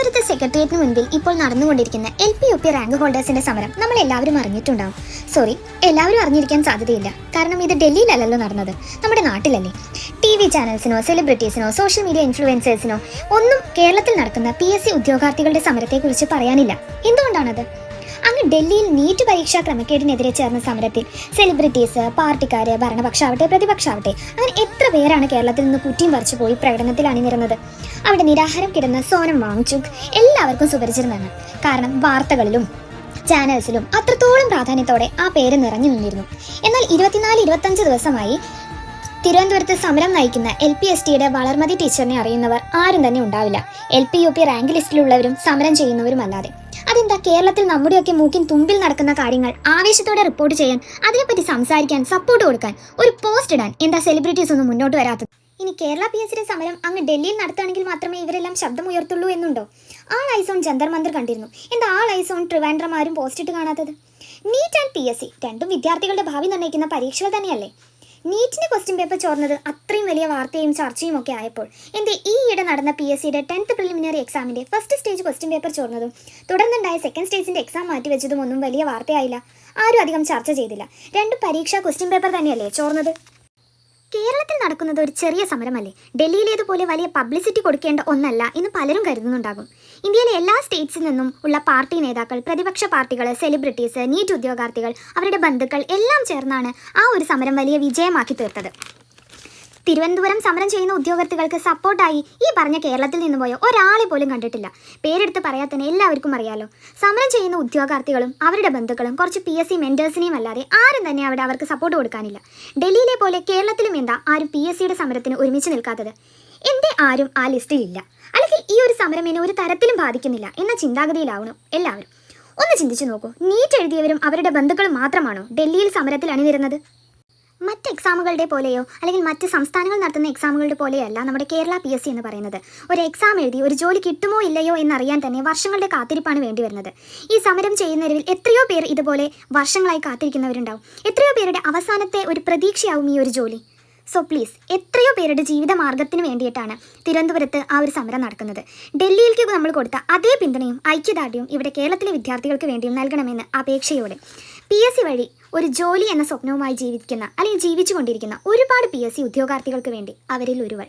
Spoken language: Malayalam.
തിരുവനന്തപുരത്തെ സെക്രട്ടേറിയറ്റിന് മുൻപിൽ ഇപ്പോൾ നടന്നുകൊണ്ടിരിക്കുന്ന LP-UP റാങ്ക് ഹോൾഡേഴ്സിന്റെ സമരം നമ്മൾ എല്ലാവരും അറിഞ്ഞിട്ടുണ്ടാവും. എല്ലാവരും അറിഞ്ഞിരിക്കാൻ സാധ്യതയില്ല. കാരണം ഇത് ഡൽഹിയിലല്ലല്ലോ നടന്നത്, നമ്മുടെ നാട്ടിലല്ലേ. TV ചാനൽസിനോ സെലിബ്രിറ്റീസിനോ സോഷ്യൽ മീഡിയ ഇൻഫ്ലുവൻസേഴ്സിനോ ഒന്നും കേരളത്തിൽ നടക്കുന്ന PSC ഉദ്യോഗാർത്ഥികളുടെ സമരത്തെക്കുറിച്ച് പറയാനില്ല. എന്തുകൊണ്ടാണത്? അങ്ങ് ഡൽഹിയിൽ നീറ്റ് പരീക്ഷാ ക്രമക്കേടിനെതിരെ ചേർന്ന സമരത്തിൽ സെലിബ്രിറ്റീസ്, പാർട്ടിക്കാര്, ഭരണപക്ഷാവട്ടെ പ്രതിപക്ഷാവട്ടെ അങ്ങനെ എത്ര പേരാണ് കേരളത്തിൽ നിന്ന് കുറ്റിയും പറിച്ചു പോയി പ്രകടനത്തിൽ അണിനിരുന്നത്. അവിടെ നിരാഹാരം കിടന്ന സോനം വാങ്ചുക് എല്ലാവർക്കും സുപരിചിതനാണ്. കാരണം വാർത്തകളിലും ചാനൽസിലും അത്രത്തോളം പ്രാധാന്യത്തോടെ ആ പേര് നിറഞ്ഞു നിന്നിരുന്നു. എന്നാൽ 24-25 ദിവസമായി തിരുവനന്തപുരത്ത് സമരം നയിക്കുന്ന LPSTയുടെ വളർമതി ടീച്ചറിനെ അറിയുന്നവർ ആരും തന്നെ ഉണ്ടാവില്ല, LP-UP റാങ്ക് ലിസ്റ്റിലുള്ളവരും സമരം ചെയ്യുന്നവരുമല്ലാതെ. അതെന്താ, കേരളത്തിൽ നമ്മുടെയൊക്കെ മൂക്കിൻ തുമ്പിൽ നടക്കുന്ന കാര്യങ്ങൾ ആവേശത്തോടെ റിപ്പോർട്ട് ചെയ്യാൻ, അതിനെപ്പറ്റി സംസാരിക്കാൻ, സപ്പോർട്ട് കൊടുക്കാൻ, ഒരു പോസ്റ്റ് ഇടാൻ എന്താ സെലിബ്രിറ്റീസ് ഒന്നും മുന്നോട്ട് വരാത്തത്? ഇനി കേരള PSCയുടെ സമരം അങ്ങ് ഡൽഹിയിൽ നടത്തുകയാണെങ്കിൽ മാത്രമേ ഇവരെല്ലാം ശബ്ദം ഉയർത്തുള്ളൂ എന്നുണ്ടോ? ആൾ ഐസോൺ ജന്തർ മന്ദിർ കണ്ടിരുന്നു, എന്താ ആൾ ഐസോൺ ട്രിവാൻഡ്രം ആരും പോസ്റ്റ് ഇട്ട് കാണാത്തത്? നീറ്റ് ആൻഡ് PSC രണ്ടും വിദ്യാർത്ഥികളുടെ ഭാവി നിർണ്ണയിക്കുന്ന പരീക്ഷകൾ തന്നെയല്ലേ. നീറ്റിന്റെ ക്വസ്റ്റ്യൻ പേപ്പർ ചോർന്നത് അത്രയും വലിയ വാർത്തയും ചർച്ചയും ഒക്കെ ആയപ്പോൾ എന്തേ ഈയിടെ നടന്ന PSCയുടെ 10th പ്രിലിമിനറി എക്സാമിന്റെ ഫസ്റ്റ് സ്റ്റേജ് ക്വസ്റ്റ്യൻ പേപ്പർ ചോർന്നതും തുടർന്നുണ്ടായ സെക്കൻഡ് സ്റ്റേജിന്റെ എക്സാം മാറ്റിവെച്ചതും ഒന്നും വലിയ വാർത്തയായില്ല, ആരും അധികം ചർച്ച ചെയ്തില്ല. രണ്ടും പരീക്ഷാ ക്വസ്റ്റ്യൻ പേപ്പർ തന്നെയല്ലേ ചോർന്നത്. കേരളത്തിൽ നടക്കുന്നത് ഒരു ചെറിയ സമരമല്ലേ, ഡൽഹിയിലേതുപോലെ വലിയ പബ്ലിസിറ്റി കൊടുക്കേണ്ട ഒന്നല്ല എന്ന് പലരും കരുതുന്നുണ്ടാകും. ഇന്ത്യയിലെ എല്ലാ സ്റ്റേറ്റ്സിൽ നിന്നും ഉള്ള പാർട്ടി നേതാക്കൾ, പ്രതിപക്ഷ പാർട്ടികൾ, സെലിബ്രിറ്റീസ്, നീറ്റ് ഉദ്യോഗാർത്ഥികൾ, അവരുടെ ബന്ധുക്കൾ എല്ലാം ചേർന്നാണ് ആ ഒരു സമരം വലിയ വിജയമാക്കി തീർത്തത്. തിരുവനന്തപുരം സമരം ചെയ്യുന്ന ഉദ്യോഗാർത്ഥികൾക്ക് സപ്പോർട്ടായി ഈ പറഞ്ഞ കേരളത്തിൽ നിന്ന് പോയ ഒരാളെ പോലും കണ്ടിട്ടില്ല. പേരെടുത്ത് പറയാൻ തന്നെ എല്ലാവർക്കും അറിയാലോ. സമരം ചെയ്യുന്ന ഉദ്യോഗാർത്ഥികളും അവരുടെ ബന്ധുക്കളും കുറച്ച് PSC മെൻറ്റേഴ്സിനെയും അല്ലാതെ ആരും തന്നെ അവിടെ അവർക്ക് സപ്പോർട്ട് കൊടുക്കാനില്ല. ഡൽഹിയിലെ പോലെ കേരളത്തിലും എന്താ ആരും PSCയുടെ സമരത്തിന് ഒരുമിച്ച് നിൽക്കാത്തത്? എന്തേ ആരും ആ ലിസ്റ്റിലില്ല? അല്ലെങ്കിൽ ഈ ഒരു സമരം എന്നെ ഒരു തരത്തിലും ബാധിക്കുന്നില്ല എന്ന ചിന്താഗതിയിലാവണം എല്ലാവരും. ഒന്ന് ചിന്തിച്ചു നോക്കൂ, നീറ്റ് എഴുതിയവരും അവരുടെ ബന്ധുക്കളും മാത്രമാണോ ഡൽഹിയിൽ സമരത്തിൽ അണിനിരുന്നത്? മറ്റ് എക്സാമുകളുടെ പോലെയോ അല്ലെങ്കിൽ മറ്റ് സംസ്ഥാനങ്ങൾ നടത്തുന്ന എക്സാമുകളുടെ പോലെയല്ല നമ്മുടെ കേരള PSC എന്ന് പറയുന്നത്. ഒരു എക്സാം എഴുതി ഒരു ജോലി കിട്ടുമോ ഇല്ലയോ എന്നറിയാൻ തന്നെ വർഷങ്ങളുടെ കാത്തിരിപ്പാണ് വേണ്ടി വരുന്നത്. ഈ സമരം ചെയ്യുന്നവരിൽ എത്രയോ പേർ ഇതുപോലെ വർഷങ്ങളായി കാത്തിരിക്കുന്നവരുണ്ടാവും. എത്രയോ പേരുടെ അവസാനത്തെ ഒരു പ്രതീക്ഷയാവും ഈ ഒരു ജോലി. സോ പ്ലീസ്, എത്രയോ പേരുടെ ജീവിത മാർഗത്തിന് വേണ്ടിയിട്ടാണ് തിരുവനന്തപുരത്ത് ആ ഒരു സമരം നടക്കുന്നത്. ഡൽഹിയിലേക്ക് നമ്മൾ കൊടുത്ത അതേ പിന്തുണയും ഐക്യദാർഢ്യവും ഇവിടെ കേരളത്തിലെ വിദ്യാർത്ഥികൾക്ക് വേണ്ടിയും നൽകണമെന്ന് അപേക്ഷയോടെ PSC വഴി ഒരു ജോലി എന്ന സ്വപ്നവുമായി ജീവിക്കുന്ന അല്ലെങ്കിൽ ജീവിച്ചുകൊണ്ടിരിക്കുന്ന ഒരുപാട് PSC ഉദ്യോഗാർത്ഥികൾക്ക് വേണ്ടി അവരിൽ ഒരുവൾ.